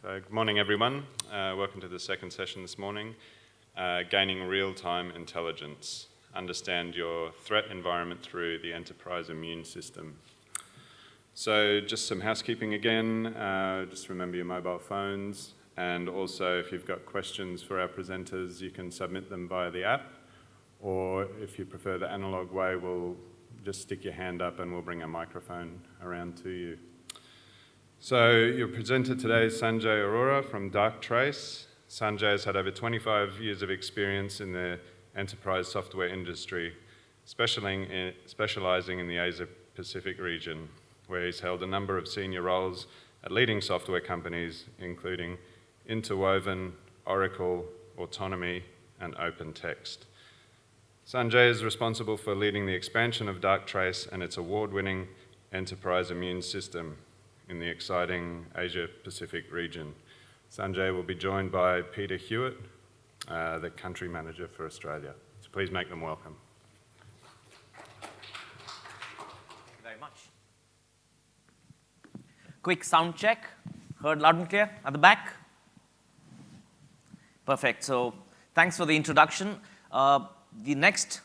Good morning, everyone. Welcome to the second session this morning, Gaining Real-Time Intelligence. Understand your threat environment through the enterprise immune system. So just some housekeeping again. Just remember your mobile phones. And also, if you've got questions for our presenters, you can submit them via the app. Or if you prefer the analog way, we'll just stick your hand up and we'll bring a microphone around to you. So your presenter today is Sanjay Aurora from Darktrace. Sanjay has had over 25 years of experience in the enterprise software industry, specializing in the Asia-Pacific region, where he's held a number of senior roles at leading software companies, including Interwoven, Oracle, Autonomy, and OpenText. Sanjay is responsible for leading the expansion of Darktrace and its award-winning enterprise immune system in the exciting Asia-Pacific region. Sanjay will be joined by Peter Hewitt, the country manager for Australia. So please make them welcome. Thank you very much. Quick sound check. Heard loud and clear at the back? Perfect. So thanks for the introduction. The next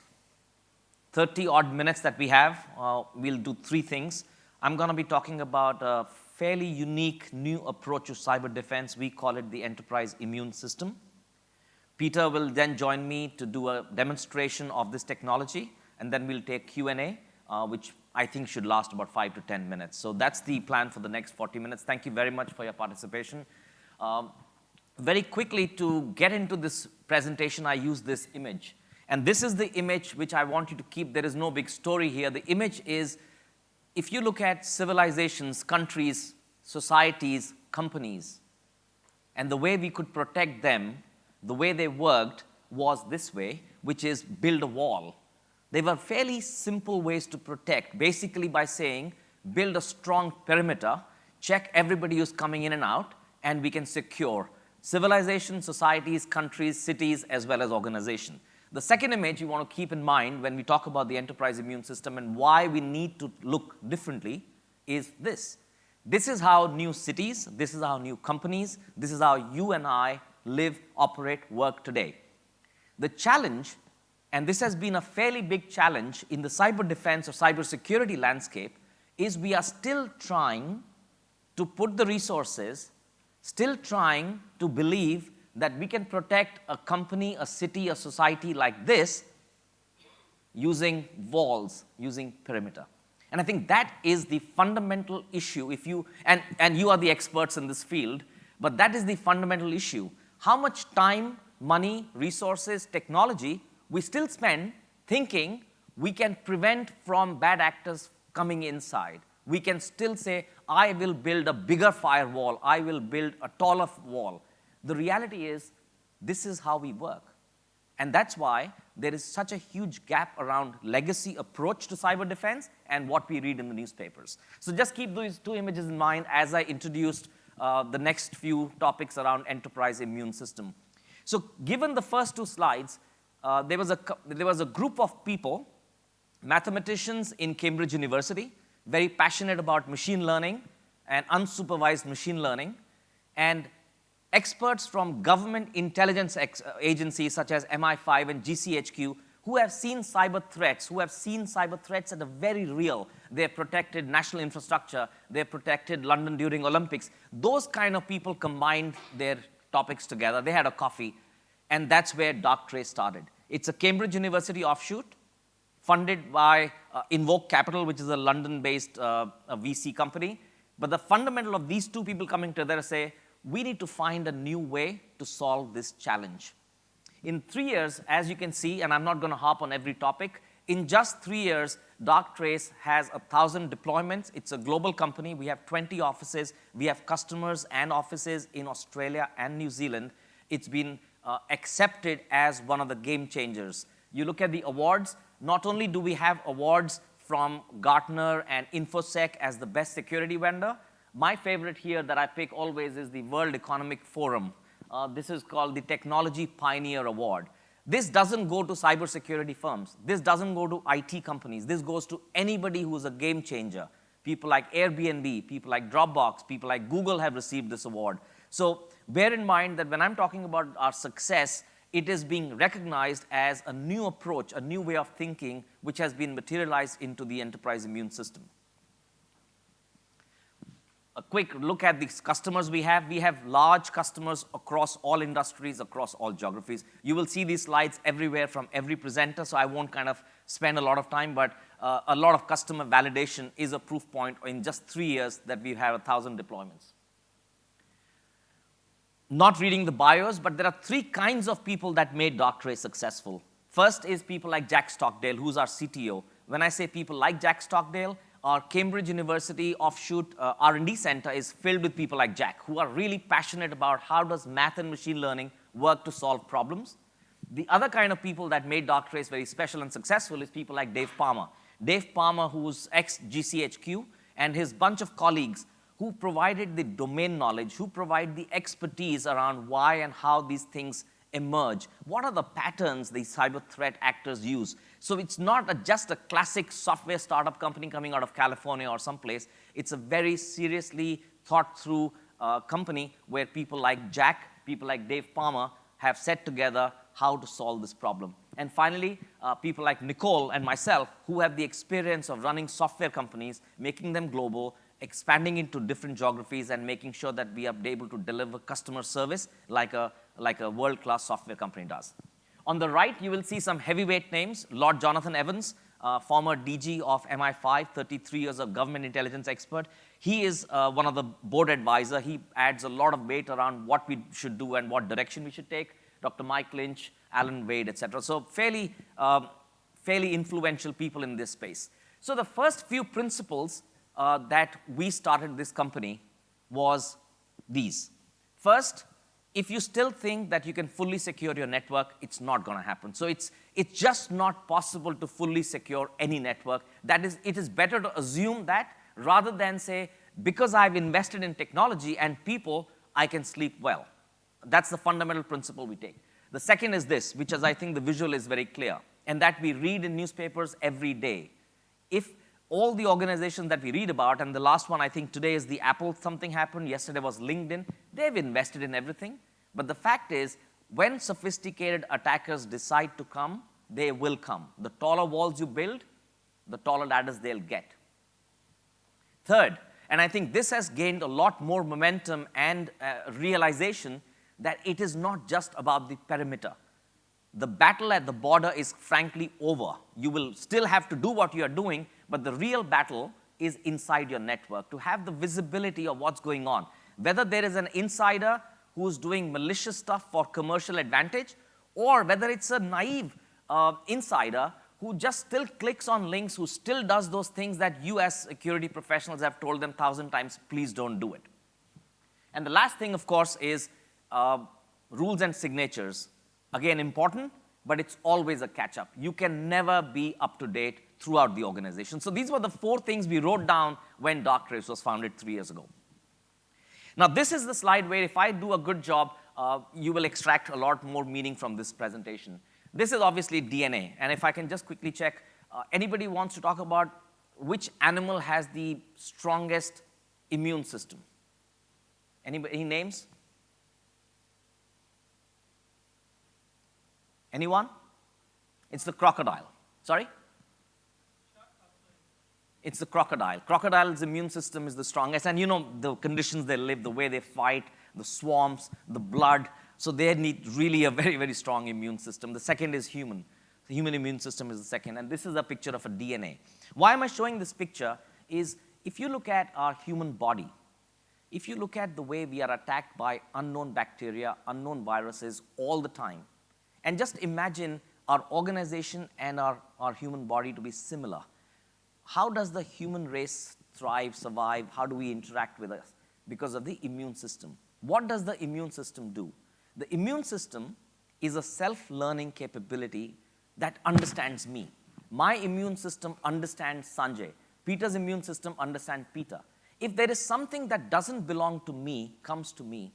30-odd minutes that we have, we'll do three things. I'm going to be talking about a fairly unique new approach to cyber defense. We call it the enterprise immune system. Peter will then join me to do a demonstration of this technology, and then we'll take Q&A, which I think should last about 5 to 10 minutes. So that's the plan for the next 40 minutes. Thank you very much for your participation. Very quickly, to get into this presentation, I use this image. And this is the image which I want you to keep. There is no big story here. The image is, if you look at civilizations, countries, societies, companies, and the way we could protect them, the way they worked was this way, which is build a wall. They were fairly simple ways to protect, basically by saying, build a strong perimeter, check everybody who's coming in and out, and we can secure civilizations, societies, countries, cities, as well as organizations. The second image you want to keep in mind when we talk about the enterprise immune system and why we need to look differently is this. This is how new cities, this is how new companies, this is how you and I live, operate, work today. The challenge, and this has been a fairly big challenge in the cyber defense or cyber security landscape, is we are still trying to put the resources, still trying to believe that we can protect a company, a city, a society like this using walls, using perimeter. And I think that is the fundamental issue. If you, and you are the experts in this field, but that is the fundamental issue. How much time, money, resources, technology we still spend thinking we can prevent from bad actors coming inside. We can still say, I will build a bigger firewall, I will build a taller wall. The reality is, this is how we work. And that's why there is such a huge gap around legacy approach to cyber defense and what we read in the newspapers. So just keep these two images in mind as I introduced the next few topics around enterprise immune system. So given the first two slides, there was a group of people, mathematicians in Cambridge University, very passionate about machine learning and unsupervised machine learning, and experts from government intelligence agencies such as MI5 and GCHQ who have seen cyber threats at a very real. They have protected national infrastructure. They have protected London during Olympics. Those kind of people combined their topics together. They had a coffee, and that's where Darktrace started. It's a Cambridge University offshoot funded by Invoke Capital, which is a London-based VC company. But the fundamental of these two people coming together say, we need to find a new way to solve this challenge. In 3 years, as you can see, and I'm not going to harp on every topic, in just 3 years, Darktrace has 1,000 deployments. It's a global company. We have 20 offices. We have customers and offices in Australia and New Zealand. It's been accepted as one of the game changers. You look at the awards, not only do we have awards from Gartner and InfoSec as the best security vendor, my favorite here that I pick always is the World Economic Forum. This is called the Technology Pioneer Award. This doesn't go to cybersecurity firms. This doesn't go to IT companies. This goes to anybody who's a game changer. People like Airbnb, people like Dropbox, people like Google have received this award. So bear in mind that when I'm talking about our success, it is being recognized as a new approach, a new way of thinking, which has been materialized into the enterprise immune system. A quick look at these customers we have. We have large customers across all industries, across all geographies. You will see these slides everywhere from every presenter, so I won't kind of spend a lot of time, but a lot of customer validation is a proof point in just 3 years that we have 1,000 deployments. Not reading the bios, but there are 3 kinds of people that made Darktrace successful. First is people like Jack Stockdale, who's our CTO. When I say people like Jack Stockdale, our Cambridge University offshoot R&D center is filled with people like Jack, who are really passionate about how does math and machine learning work to solve problems. The other kind of people that made Darktrace very special and successful is people like Dave Palmer. Dave Palmer, who's ex-GCHQ, and his bunch of colleagues who provided the domain knowledge, who provide the expertise around why and how these things emerge. What are the patterns these cyber threat actors use? So it's not just a classic software startup company coming out of California or someplace. It's a very seriously thought through company where people like Jack, people like Dave Palmer have set together how to solve this problem. And finally, people like Nicole and myself who have the experience of running software companies, making them global, expanding into different geographies and making sure that we are able to deliver customer service like a world-class software company does. On the right, you will see some heavyweight names. Lord Jonathan Evans, former DG of MI5, 33 years of government intelligence expert. He is one of the board advisor. He adds a lot of weight around what we should do and what direction we should take. Dr. Mike Lynch, Alan Wade, et cetera. So fairly influential people in this space. So the first few principles that we started this company was these. First, if you still think that you can fully secure your network, it's not going to happen. So it's just not possible to fully secure any network. That is, it is better to assume that rather than say, because I've invested in technology and people, I can sleep well. That's the fundamental principle we take. The second is this, which is I think the visual is very clear, and that we read in newspapers every day. If all the organizations that we read about, and the last one I think today is the Apple something happened, yesterday was LinkedIn, they've invested in everything. But the fact is, when sophisticated attackers decide to come, they will come. The taller walls you build, the taller ladders they'll get. Third, and I think this has gained a lot more momentum and realization that it is not just about the perimeter. The battle at the border is frankly over. You will still have to do what you are doing, but the real battle is inside your network, to have the visibility of what's going on. Whether there is an insider who's doing malicious stuff for commercial advantage, or whether it's a naive insider who just still clicks on links, who still does those things that you as security professionals have told them 1,000 times, please don't do it. And the last thing, of course, is rules and signatures. Again, important, but it's always a catch-up. You can never be up to date throughout the organization. So these were the 4 things we wrote down when Darktrace was founded 3 years ago. Now, this is the slide where if I do a good job, you will extract a lot more meaning from this presentation. This is obviously DNA, and if I can just quickly check, anybody wants to talk about which animal has the strongest immune system? Anybody, any names? Anyone? It's the crocodile. Sorry? It's the crocodile. Crocodile's immune system is the strongest. And you know the conditions they live, the way they fight, the swamps, the blood. So they need really a very, very strong immune system. The second is human. The human immune system is the second. And this is a picture of a DNA. Why am I showing this picture is if you look at our human body, if you look at the way we are attacked by unknown bacteria, unknown viruses all the time, and just imagine our organization and our human body to be similar. How does the human race thrive, survive? How do we interact with us? Because of the immune system. What does the immune system do? The immune system is a self-learning capability that understands me. My immune system understands Sanjay. Peter's immune system understands Peter. If there is something that doesn't belong to me, comes to me,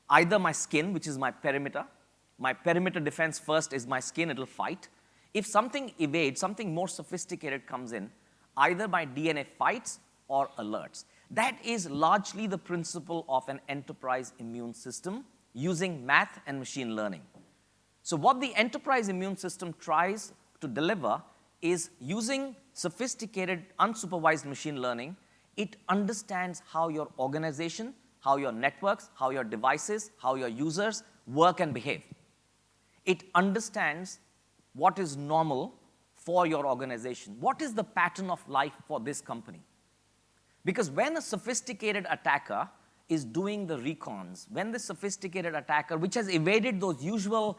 either my skin, which is my perimeter defense first is my skin, it'll fight. If something evades, something more sophisticated comes in, either my DNA fights or alerts. That is largely the principle of an enterprise immune system using math and machine learning. So what the enterprise immune system tries to deliver is using sophisticated, unsupervised machine learning. It understands how your organization, how your networks, how your devices, how your users work and behave. It understands what is normal for your organization. What is the pattern of life for this company? Because when a sophisticated attacker is doing the recons, when the sophisticated attacker, which has evaded those usual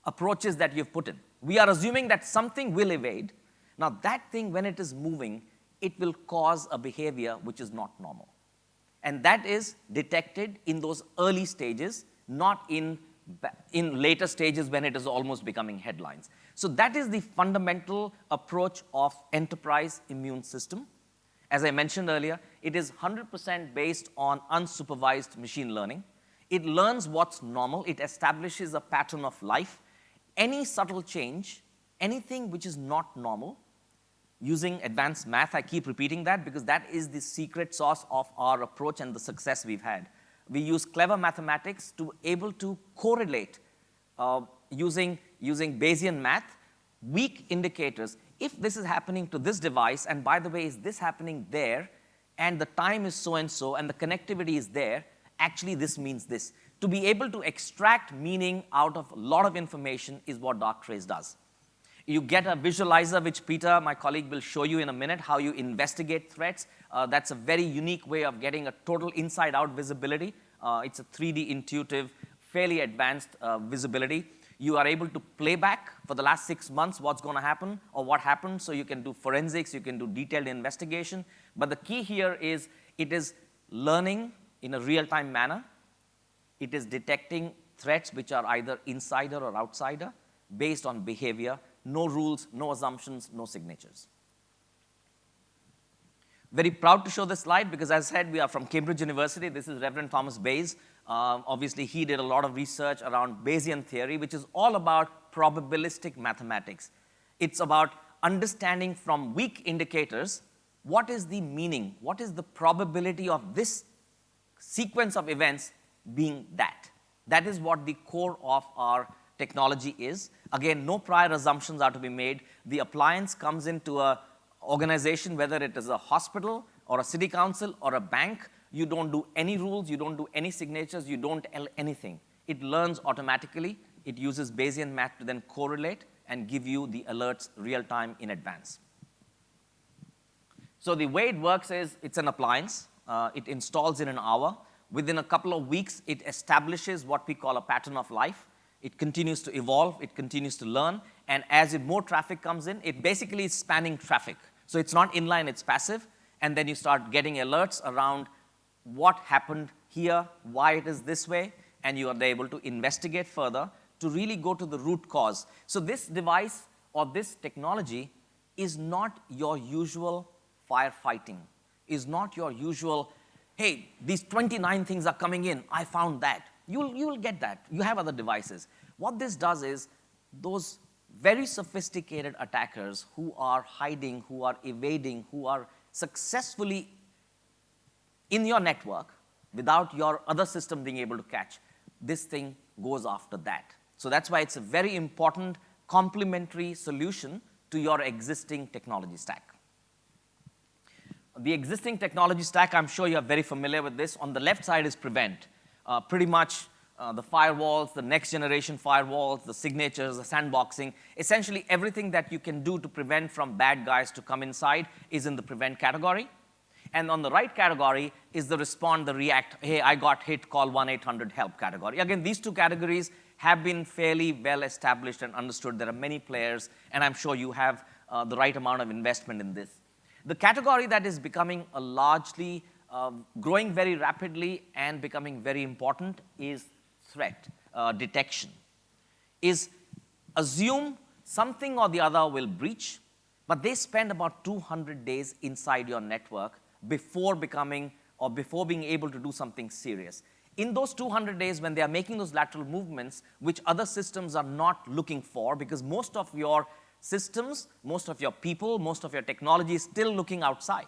approaches that you've put in, we are assuming that something will evade. Now that thing, when it is moving, it will cause a behavior which is not normal. And that is detected in those early stages, not in later stages when it is almost becoming headlines. So that is the fundamental approach of enterprise immune system. As I mentioned earlier, it is 100% based on unsupervised machine learning. It learns what's normal. It establishes a pattern of life. Any subtle change, anything which is not normal, using advanced math, I keep repeating that because that is the secret sauce of our approach and the success we've had. We use clever mathematics to able to correlate using Bayesian math, weak indicators. If this is happening to this device, and by the way, is this happening there, and the time is so and so, and the connectivity is there, actually this means this. To be able to extract meaning out of a lot of information is what Darktrace does. You get a visualizer, which Peter, my colleague, will show you in a minute, how you investigate threats. That's a very unique way of getting a total inside-out visibility. It's a 3D intuitive, fairly advanced visibility. You are able to play back for the last 6 months what's going to happen or what happened, so you can do forensics, you can do detailed investigation. But the key here is it is learning in a real-time manner. It is detecting threats which are either insider or outsider based on behavior. No rules, no assumptions, no signatures. Very proud to show this slide because, as I said, we are from Cambridge University. This is Reverend Thomas Bayes. Obviously, he did a lot of research around Bayesian theory, which is all about probabilistic mathematics. It's about understanding from weak indicators what is the meaning, what is the probability of this sequence of events being that. That is what the core of our technology is. Again, no prior assumptions are to be made. The appliance comes into an organization, whether it is a hospital or a city council or a bank. You don't do any rules, you don't do any signatures, you don't tell anything. It learns automatically. It uses Bayesian math to then correlate and give you the alerts real time in advance. So the way it works is it's an appliance. It installs in an hour. Within a couple of weeks, it establishes what we call a pattern of life. It continues to evolve, it continues to learn, and as more traffic comes in, it basically is spanning traffic. So it's not inline, it's passive, and then you start getting alerts around what happened here, why it is this way, and you are able to investigate further to really go to the root cause. So this device or this technology is not your usual firefighting, is not your usual, hey, these 29 things are coming in, I found that. You will get that. You have other devices. What this does is those very sophisticated attackers who are hiding, who are evading, who are successfully in your network without your other system being able to catch, this thing goes after that. So that's why it's a very important complementary solution to your existing technology stack. The existing technology stack, I'm sure you're very familiar with this. On the left side is prevent. Pretty much the firewalls, the next generation firewalls, the signatures, the sandboxing, essentially everything that you can do to prevent from bad guys to come inside is in the prevent category. And on the right category is the respond, the react, hey, I got hit, call 1-800-HELP category. Again, these two categories have been fairly well established and understood. There are many players, and I'm sure you have the right amount of investment in this. The category that is becoming a largely growing very rapidly and becoming very important is threat detection. Is assume something or the other will breach, but they spend about 200 days inside your network before becoming or before being able to do something serious. In those 200 days, when they are making those lateral movements, which other systems are not looking for, because most of your systems, most of your people, most of your technology is still looking outside.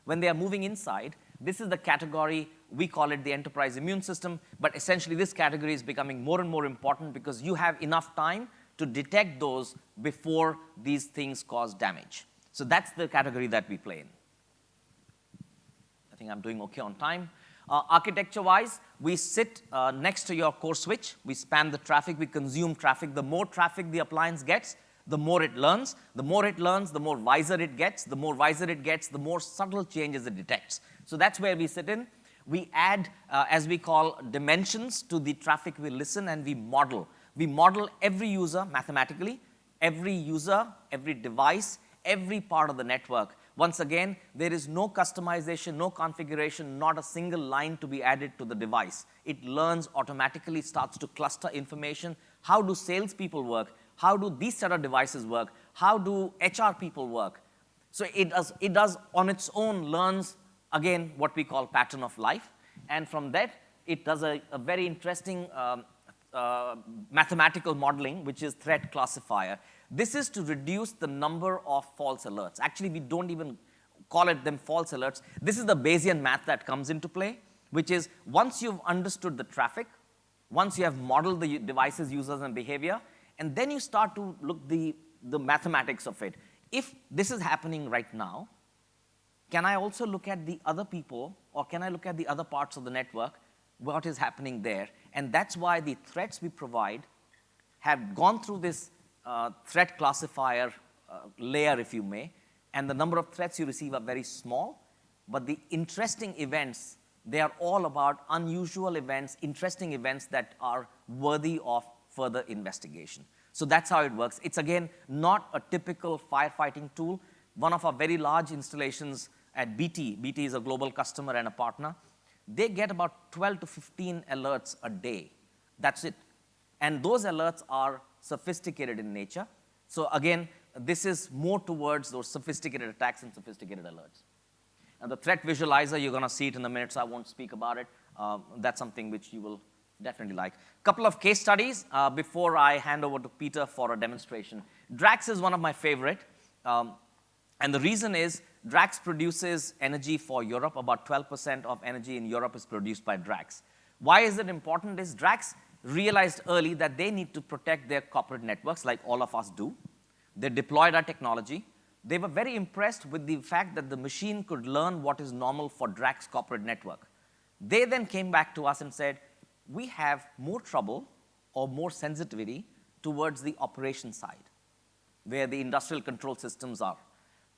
When they are moving inside, this is the category, we call it the enterprise immune system, but essentially this category is becoming more and more important because you have enough time to detect those before these things cause damage. So that's the category that we play in. I think I'm doing okay on time. Architecture-wise, we sit next to your core switch. We span the traffic. We consume traffic. The more traffic the appliance gets, the more it learns. The more it learns, the more wiser it gets. The more wiser it gets, the more subtle changes it detects. So that's where we sit in. We add, as we call, dimensions to the traffic we listen, and we model. We model every user mathematically, every user, every device, every part of the network. Once again, there is no customization, no configuration, not a single line to be added to the device. It learns automatically, starts to cluster information. How do salespeople work? How do these set of devices work? How do HR people work? So it does on its own, learns, again, what we call pattern of life. And from that, it does a very interesting mathematical modeling, which is threat classifier. This is to reduce the number of false alerts. Actually, we don't even call it them false alerts. This is the Bayesian math that comes into play, which is once you've understood the traffic, once you have modeled the devices, users, and behavior, and then you start to look the mathematics of it. If this is happening right now, can I also look at the other people, or can I look at the other parts of the network, what is happening there? And that's why the threats we provide have gone through this threat classifier layer, if you may, and the number of threats you receive are very small, but the interesting events, they are all about unusual events, interesting events that are worthy of further investigation. So that's how it works. It's, again, not a typical firefighting tool. One of our very large installations at BT is a global customer and a partner, they get about 12 to 15 alerts a day. That's it. And those alerts are sophisticated in nature. So again, this is more towards those sophisticated attacks and sophisticated alerts. And the threat visualizer, you're going to see it in a minute, so I won't speak about it. That's something which you will definitely like. A couple of case studies before I hand over to Peter for a demonstration. Drax is one of my favorite. And the reason is Drax produces energy for Europe. About 12% of energy in Europe is produced by Drax. Why is it important? Is Drax realized early that they need to protect their corporate networks like all of us do. They deployed our technology. They were very impressed with the fact that the machine could learn what is normal for Drax corporate network. They then came back to us and said, we have more trouble or more sensitivity towards the operation side, where the industrial control systems are.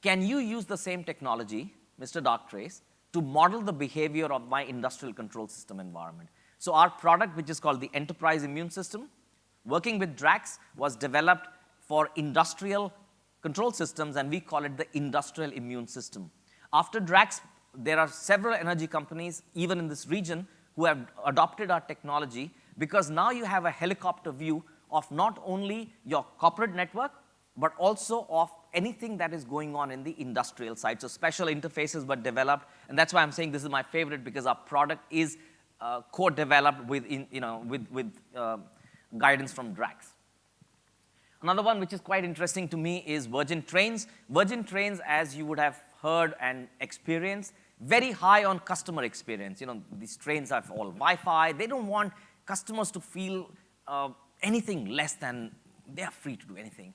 Can you use the same technology, Mr. Darktrace, to model the behavior of my industrial control system environment? So our product, which is called the Enterprise Immune System, working with Drax, was developed for industrial control systems, and we call it the Industrial Immune System. After Drax, there are several energy companies, even in this region, who have adopted our technology, because now you have a helicopter view of not only your corporate network, but also of anything that is going on in the industrial side. So special interfaces were developed, and that's why I'm saying this is my favorite, because our product is co-developed with guidance from Drax. Another one which is quite interesting to me is Virgin Trains. Virgin Trains, as you would have heard and experienced, very high on customer experience. You know, these trains have all Wi-Fi. They don't want customers to feel anything less than they are free to do anything.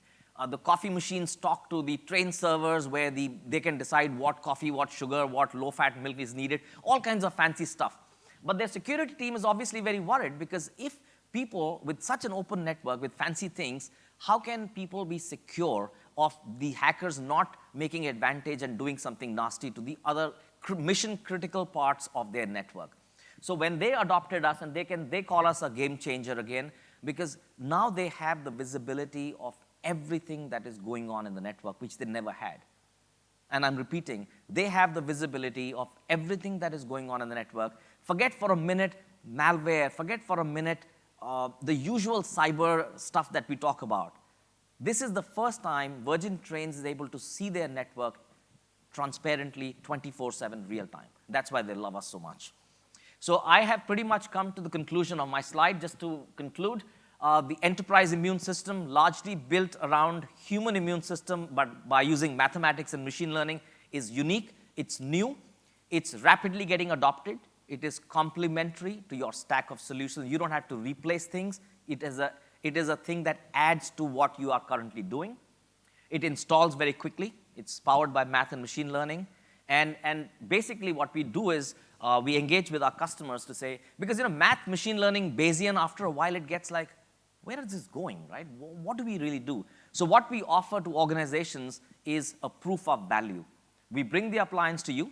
The coffee machines talk to the train servers where they can decide what coffee, what sugar, what low-fat milk is needed, all kinds of fancy stuff. But their security team is obviously very worried, because if people with such an open network with fancy things, how can people be secure of the hackers not making advantage and doing something nasty to the other mission-critical parts of their network? So when they adopted us, and they call us a game changer again, because now they have the visibility of everything that is going on in the network, which they never had. And I'm repeating, they have the visibility of everything that is going on in the network. Forget for a minute malware, forget for a minute the usual cyber stuff that we talk about. This is the first time Virgin Trains is able to see their network transparently 24/7 real time. That's why they love us so much. So I have pretty much come to the conclusion of my slide. Just to conclude, the enterprise immune system, largely built around human immune system, but by using mathematics and machine learning, is unique. It's new. It's rapidly getting adopted. It is complementary to your stack of solutions. You don't have to replace things. It is a thing that adds to what you are currently doing. It installs very quickly. It's powered by math and machine learning. And basically what we do is we engage with our customers to say, because math, machine learning, Bayesian, after a while it gets like, where is this going, right? What do we really do? So what we offer to organizations is a proof of value. We bring the appliance to you.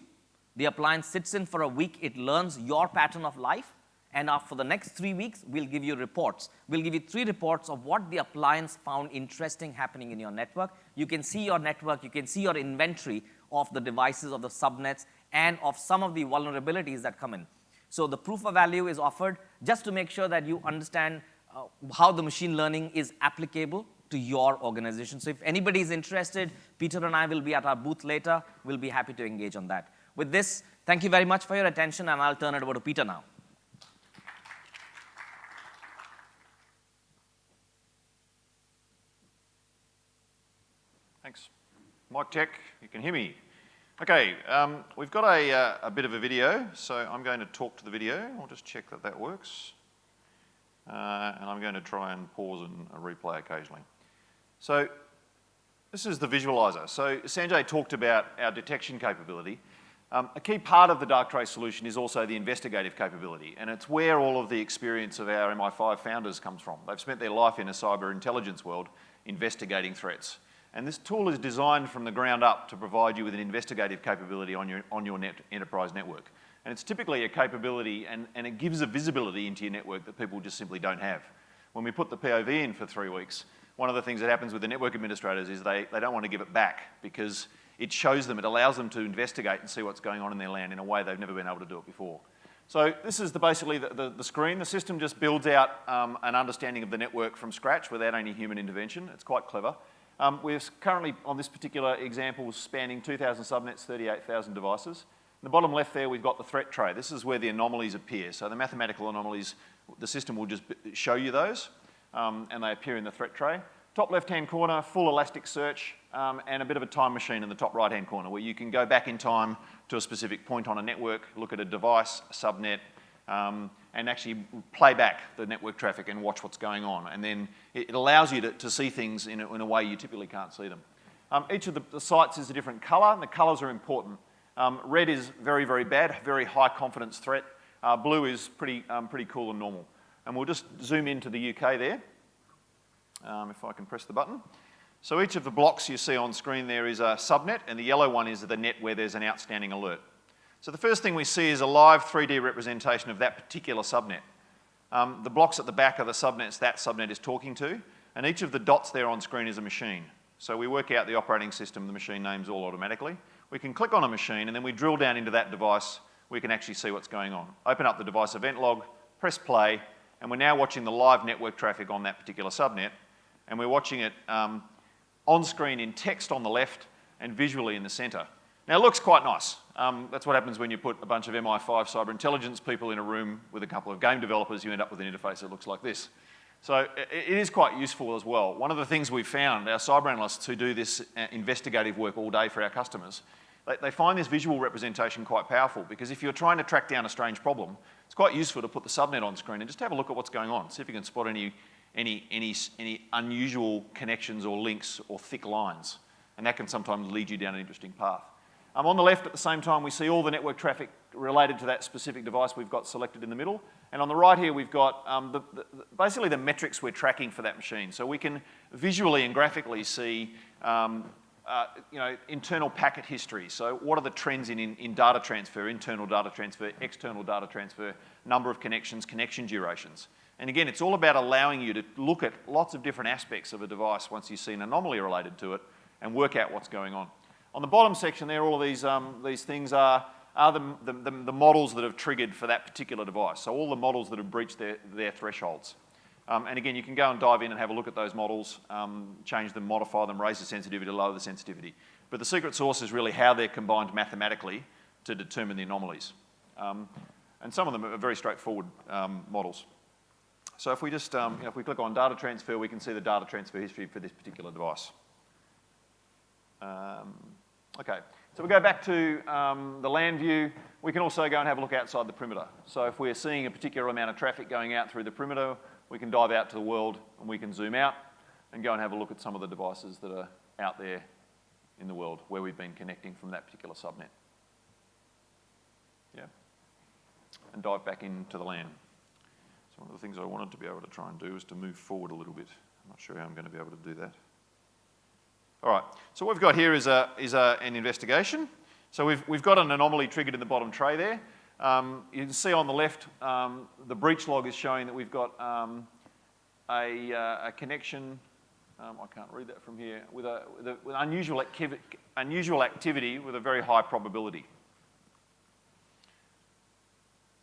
The appliance sits in for a week. It learns your pattern of life. And for the next 3 weeks, we'll give you reports. We'll give you 3 reports of what the appliance found interesting happening in your network. You can see your network. You can see your inventory of the devices, of the subnets, and of some of the vulnerabilities that come in. So the proof of value is offered just to make sure that you understand how the machine learning is applicable to your organization. So if anybody is interested, Peter and I will be at our booth later. We'll be happy to engage on that. With this, thank you very much for your attention, and I'll turn it over to Peter now. Thanks. Mic check, you can hear me. Okay, we've got a bit of a video, so I'm going to talk to the video. I'll just check that that works. And I'm going to try and pause and replay occasionally. So this is the Visualiser. So Sanjay talked about our detection capability. A key part of the Darktrace solution is also the investigative capability, and it's where all of the experience of our MI5 founders comes from. They've spent their life in a cyber intelligence world investigating threats. And this tool is designed from the ground up to provide you with an investigative capability on your enterprise network. And it's typically a capability, and it gives a visibility into your network that people just simply don't have. When we put the POV in for 3 weeks, one of the things that happens with the network administrators is they don't want to give it back because it shows them, it allows them to investigate and see what's going on in their LAN in a way they've never been able to do it before. So this is basically the screen. The system just builds out an understanding of the network from scratch without any human intervention. It's quite clever. We're currently, on this particular example, spanning 2,000 subnets, 38,000 devices. In the bottom left there, we've got the threat tray. This is where the anomalies appear. So the mathematical anomalies, the system will just show you those, and they appear in the threat tray. Top left-hand corner, full elastic search, and a bit of a time machine in the top right-hand corner, where you can go back in time to a specific point on a network, look at a device, a subnet, and actually play back the network traffic and watch what's going on. And then it allows you to see things in a way you typically can't see them. Each of the sites is a different colour, and the colours are important. Red is very, very bad, very high confidence threat. Blue is pretty cool and normal. And we'll just zoom into the UK there, if I can press the button. So each of the blocks you see on screen there is a subnet, and the yellow one is the net where there's an outstanding alert. So the first thing we see is a live 3D representation of that particular subnet. The blocks at the back are the subnets that subnet is talking to, and each of the dots there on screen is a machine. So we work out the operating system, the machine names all automatically. We can click on a machine, and then we drill down into that device. We can actually see what's going on. Open up the device event log, press play, and we're now watching the live network traffic on that particular subnet, and we're watching it on screen in text on the left and visually in the centre. Now, it looks quite nice. That's what happens when you put a bunch of MI5 cyber intelligence people in a room with a couple of game developers. You end up with an interface that looks like this. So it is quite useful as well. One of the things we've found, our cyber analysts who do this investigative work all day for our customers, they find this visual representation quite powerful, because if you're trying to track down a strange problem, it's quite useful to put the subnet on screen and just have a look at what's going on, see if you can spot any unusual connections or links or thick lines. And that can sometimes lead you down an interesting path. On the left, at the same time, we see all the network traffic related to that specific device we've got selected in the middle. And on the right here, we've got basically the metrics we're tracking for that machine. So we can visually and graphically see internal packet history. So what are the trends in data transfer, internal data transfer, external data transfer, number of connections, connection durations. And again, it's all about allowing you to look at lots of different aspects of a device once you see an anomaly related to it and work out what's going on. On the bottom section there, all of these things are the models that have triggered for that particular device. So all the models that have breached their thresholds. And again, you can go and dive in and have a look at those models, change them, modify them, raise the sensitivity, lower the sensitivity. But the secret sauce is really how they're combined mathematically to determine the anomalies. And some of them are very straightforward models. So if we just, if we click on data transfer, we can see the data transfer history for this particular device. Okay, So we go back to the land view. We can also go and have a look outside the perimeter. So if we're seeing a particular amount of traffic going out through the perimeter, we can dive out to the world and we can zoom out and go and have a look at some of the devices that are out there in the world where we've been connecting from that particular subnet. Yeah. And dive back into the LAN. So one of the things I wanted to be able to try and do is to move forward a little bit. I'm not sure how I'm going to be able to do that. All right, so what we've got here is an investigation. So we've got an anomaly triggered in the bottom tray there. You can see on the left, the breach log is showing that we've got a connection, I can't read that from here, with unusual activity with a very high probability.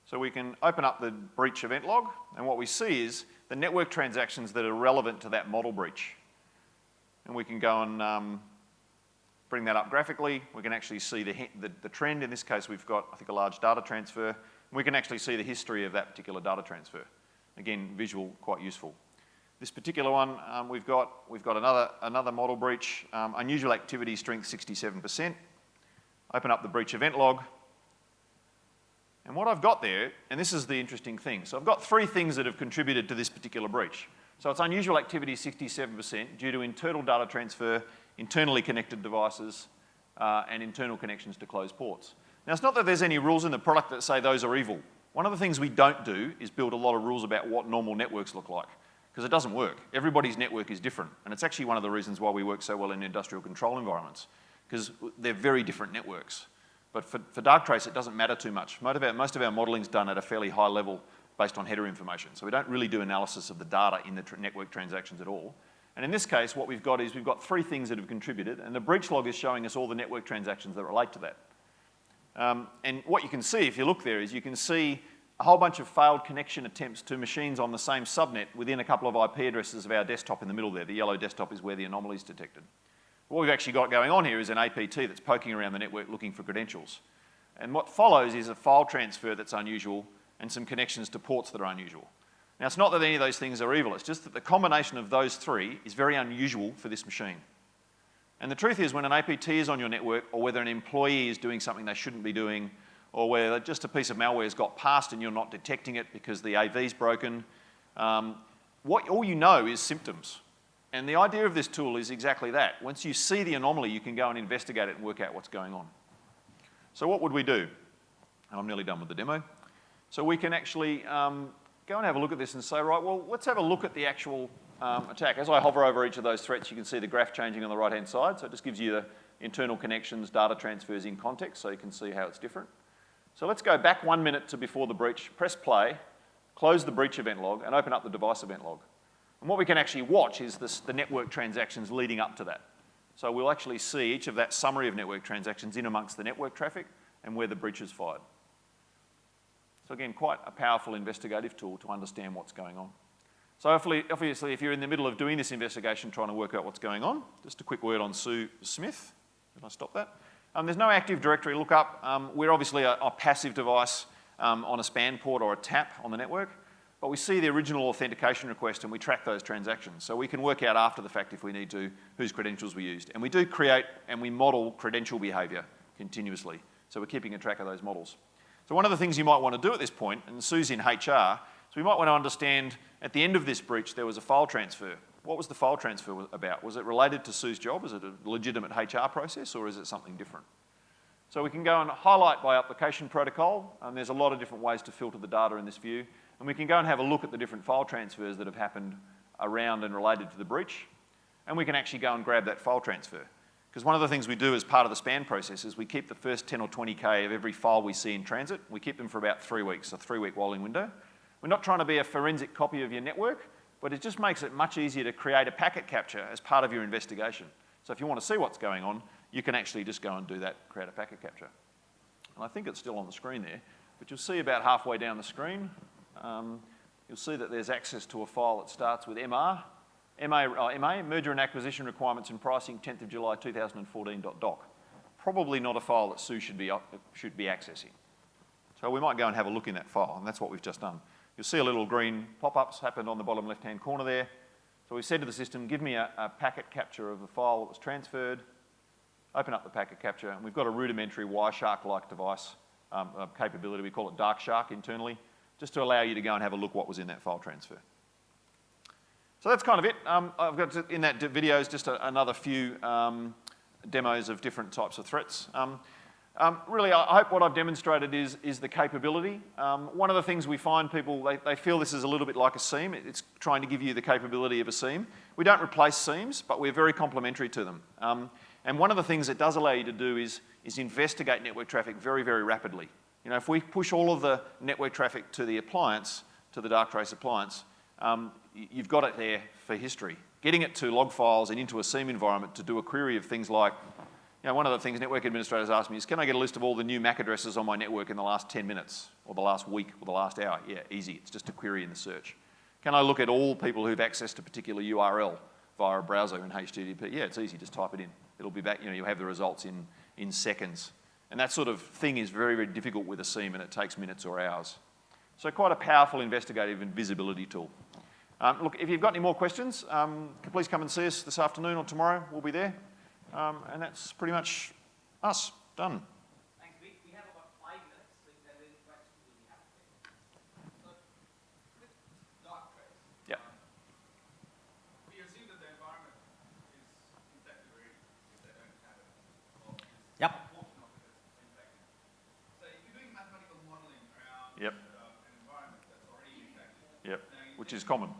So we can open up the breach event log, and what we see is the network transactions that are relevant to that model breach. And we can go and bring that up graphically. We can actually see the trend. In this case, we've got, I think, a large data transfer. And we can actually see the history of that particular data transfer. Again, visual, quite useful. This particular one, we've got another model breach, unusual activity strength 67%. Open up the breach event log. And what I've got there, and this is the interesting thing, so I've got three things that have contributed to this particular breach. So it's unusual activity 67% due to internal data transfer, internally connected devices, and internal connections to closed ports. Now, it's not that there's any rules in the product that say those are evil. One of the things we don't do is build a lot of rules about what normal networks look like, because it doesn't work. Everybody's network is different, and it's actually one of the reasons why we work so well in industrial control environments, because they're very different networks. But for Darktrace, it doesn't matter too much. Most of our modelling is done at a fairly high level based on header information. So we don't really do analysis of the data in the network transactions at all. And in this case, what we've got is we've got three things that have contributed, and the breach log is showing us all the network transactions that relate to that. And what you can see, if you look there, is you can see a whole bunch of failed connection attempts to machines on the same subnet within a couple of IP addresses of our desktop in the middle there. The yellow desktop is where the anomaly is detected. What we've actually got going on here is an APT that's poking around the network looking for credentials. And what follows is a file transfer that's unusual and some connections to ports that are unusual. Now, it's not that any of those things are evil, it's just that the combination of those three is very unusual for this machine. And the truth is, when an APT is on your network, or whether an employee is doing something they shouldn't be doing, or where just a piece of malware has got past and you're not detecting it because the AV's broken, all you know is symptoms. And the idea of this tool is exactly that. Once you see the anomaly, you can go and investigate it and work out what's going on. So what would we do? And I'm nearly done with the demo. So we can actually go and have a look at this and say, right, well, let's have a look at the actual attack. As I hover over each of those threats, you can see the graph changing on the right-hand side. So it just gives you the internal connections, data transfers in context, so you can see how it's different. So let's go back 1 minute to before the breach, press play, close the breach event log, and open up the device event log. And what we can actually watch is the network transactions leading up to that. So we'll actually see each of that summary of network transactions in amongst the network traffic and where the breach is fired. So again, quite a powerful investigative tool to understand what's going on. So obviously, if you're in the middle of doing this investigation, trying to work out what's going on, just a quick word on Sue Smith. Did I stop that? There's no active directory lookup. We're obviously a passive device on a span port or a tap on the network, but we see the original authentication request and we track those transactions. So we can work out after the fact if we need to whose credentials we used. And we do create and we model credential behaviour continuously. So we're keeping a track of those models. So one of the things you might want to do at this point, and Sue's in HR, so we might want to understand at the end of this breach there was a file transfer. What was the file transfer about? Was it related to Sue's job? Was it a legitimate HR process, or is it something different? So we can go and highlight by application protocol, and there's a lot of different ways to filter the data in this view, and we can go and have a look at the different file transfers that have happened around and related to the breach, and we can actually go and grab that file transfer. Because one of the things we do as part of the span process is we keep the first 10 or 20K of every file we see in transit. We keep them for about 3 weeks, a 3-week rolling window. We're not trying to be a forensic copy of your network, but it just makes it much easier to create a packet capture as part of your investigation. So if you want to see what's going on, you can actually just go and do that, create a packet capture. And I think it's still on the screen there, but you'll see about halfway down the screen, you'll see that there's access to a file that starts with MA, merger and acquisition requirements and pricing, 10th of July 2014.doc. Probably not a file that Sue should be accessing. So we might go and have a look in that file, and that's what we've just done. You'll see a little green pop-ups happened on the bottom left-hand corner there. So we said to the system, give me a packet capture of the file that was transferred, open up the packet capture, and we've got a rudimentary Wireshark-like device capability. We call it Darkshark internally, just to allow you to go and have a look what was in that file transfer. So that's kind of it. I've got in that video is just another few demos of different types of threats. Really, I hope what I've demonstrated is the capability. One of the things we find people, they feel this is a little bit like a seam. It's trying to give you the capability of a seam. We don't replace seams, but we're very complementary to them. And one of the things it does allow you to do is investigate network traffic very, very rapidly. You know, if we push all of the network traffic to the appliance, to the Darktrace appliance, you've got it there for history. Getting it to log files and into a seam environment to do a query of things like, you know, one of the things network administrators ask me is, can I get a list of all the new MAC addresses on my network in the last 10 minutes, or the last week, or the last hour? Yeah, easy. It's just a query in the search. Can I look at all people who've accessed a particular URL via a browser in HTTP? Yeah, it's easy. Just type it in. It'll be back. You know, you'll have the results in seconds. And that sort of thing is very, very difficult with a seam, and it takes minutes or hours. So quite a powerful investigative and visibility tool. Look, if you've got any more questions, please come and see us this afternoon or tomorrow. We'll be there. And that's pretty much us. Done. Thanks, Vic. We have about 5 minutes, so if there are any questions, we'll be happy to take. So, with Darktrace, Yep. we assume that the environment is infected already if they don't have it, or Yep. a portion of it is infected. So if you're doing mathematical modeling around Yep. an environment that's already infected, Yep. now you're Which is ingesting- common.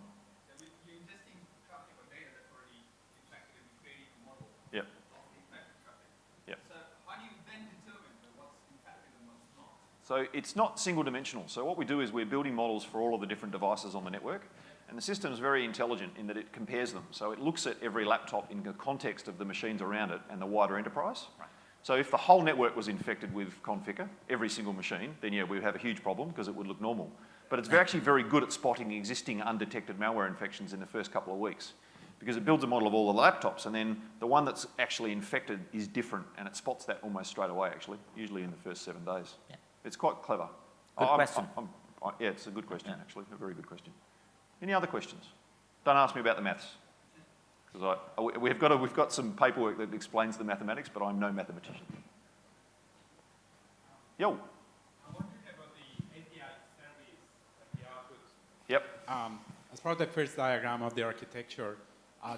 you're ingesting traffic or data that's already infected, and you're creating a model Yep. of the infected traffic. Yep. So how do you then determine what's infected and what's not? So it's not single dimensional. So what we do is we're building models for all of the different devices on the network. And the system is very intelligent in that it compares them. So it looks at every laptop in the context of the machines around it and the wider enterprise. Right. So if the whole network was infected with Conficker, every single machine, then yeah, we would have a huge problem because it would look normal. But it's actually very good at spotting existing undetected malware infections in the first couple of weeks, because it builds a model of all the laptops, and then the one that's actually infected is different, and it spots that almost straight away, actually, usually in the first 7 days. Yeah. It's quite clever. Good question. Yeah, it's a good question, Yeah. actually, a very good question. Any other questions? Don't ask me about the maths, because we've got some paperwork that explains the mathematics, but I'm no mathematician. Yo. I'm wondering about the API service that the output. Yep. As part of the first diagram of the architecture,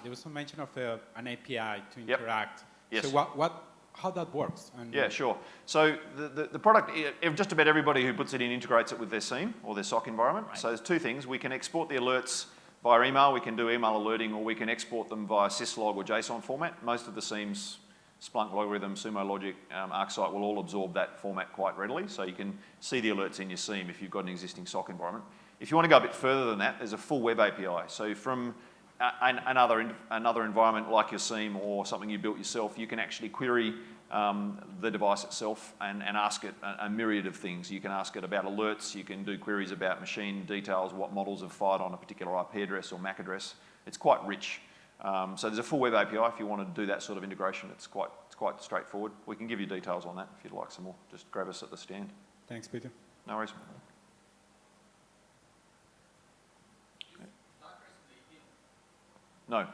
there was some mention of an API to Yep. interact. Yes. So how that works? And Yeah, sure. So the product, just about everybody who puts it in integrates it with their SIEM or their SOC environment. Right. So there's two things. We can export the alerts via email. We can do email alerting, or we can export them via syslog or JSON format. Most of the SIEMs, Splunk Logarithm, Sumo Logic, ArcSight will all absorb that format quite readily. So you can see the alerts in your SIEM if you've got an existing SOC environment. If you want to go a bit further than that, there's a full web API. So from another environment like your SIEM or something you built yourself, you can actually query the device itself and ask it a myriad of things. You can ask it about alerts, you can do queries about machine details, what models have fired on a particular IP address or MAC address. It's quite rich. So there's a full web API if you want to do that sort of integration. It's quite straightforward. We can give you details on that if you'd like some more. Just grab us at the stand. Thanks, Peter. No worries. No,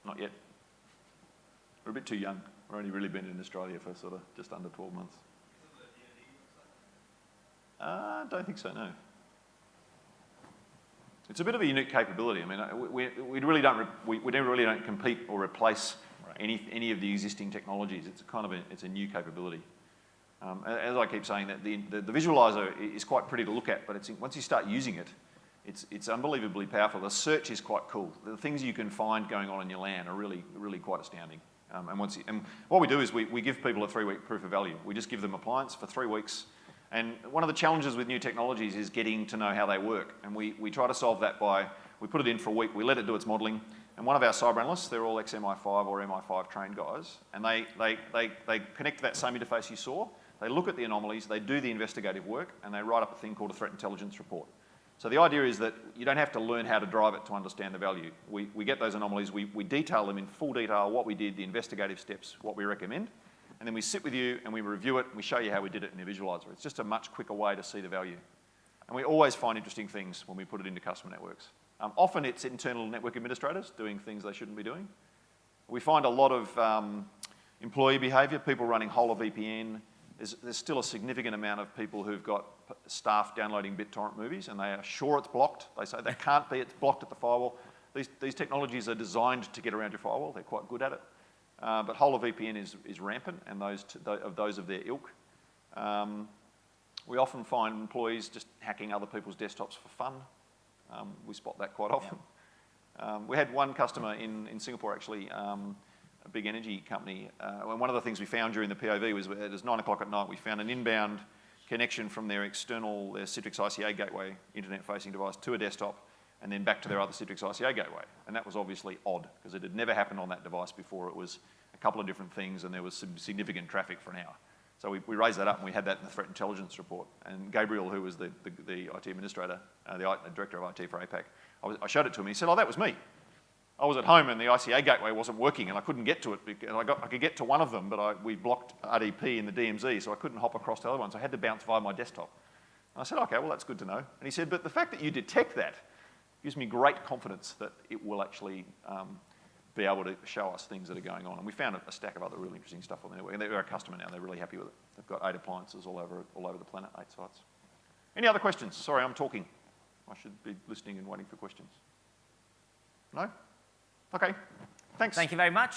not yet. We're a bit too young. We've only really been in Australia for sort of just under 12 months. Don't think so, no. It's a bit of a unique capability. I mean, we really don't compete or replace any of the existing technologies. It's kind of it's a new capability. As I keep saying, that the Visualiser is quite pretty to look at, but once you start using it, it's unbelievably powerful. The search is quite cool. The things you can find going on in your LAN are really, really quite astounding. And what we do is we give people a 3-week proof of value. We just give them appliance for 3 weeks. And one of the challenges with new technologies is getting to know how they work. And we try to solve that by, we put it in for a week, we let it do its modelling. And one of our cyber analysts, they're all ex-MI5 or MI5 trained guys, and they connect to that same interface you saw. They look at the anomalies, they do the investigative work, and they write up a thing called a threat intelligence report. So the idea is that you don't have to learn how to drive it to understand the value. We get those anomalies, we detail them in full detail, what we did, the investigative steps, what we recommend, and then we sit with you and we review it and we show you how we did it in the Visualiser. It's just a much quicker way to see the value. And we always find interesting things when we put it into customer networks. Often it's internal network administrators doing things they shouldn't be doing. We find a lot of employee behaviour, people running whole of VPN. There's still a significant amount of people who've got staff downloading BitTorrent movies, and they are sure it's blocked. They say that can't be, it's blocked at the firewall. These technologies are designed to get around your firewall. They're quite good at it. But whole of VPN is rampant, and those of their ilk. We often find employees just hacking other people's desktops for fun. We spot that quite often. We had one customer in Singapore, actually, a big energy company. And one of the things we found during the POV was it was 9 o'clock at night, we found an inbound connection from their Citrix ICA gateway, internet-facing device, to a desktop, and then back to their other Citrix ICA gateway. And that was obviously odd, because it had never happened on that device before. It was a couple of different things, and there was some significant traffic for an hour. So we raised that up, and we had that in the threat intelligence report. And Gabriel, who was the IT administrator, the director of IT for APAC, I showed it to him, and he said, oh, that was me. I was at home, and the ICA gateway wasn't working, and I couldn't get to it. And I could get to one of them, but we blocked RDP in the DMZ, so I couldn't hop across to the other one, so I had to bounce via my desktop. And I said, okay, well, that's good to know. And he said, but the fact that you detect that gives me great confidence that it will actually be able to show us things that are going on. And we found a stack of other really interesting stuff on the network. And they're a customer now. They're really happy with it. They've got 8 appliances all over the planet, 8 sites. Any other questions? Sorry, I'm talking. I should be listening and waiting for questions. No? Okay. Thanks. Thank you very much.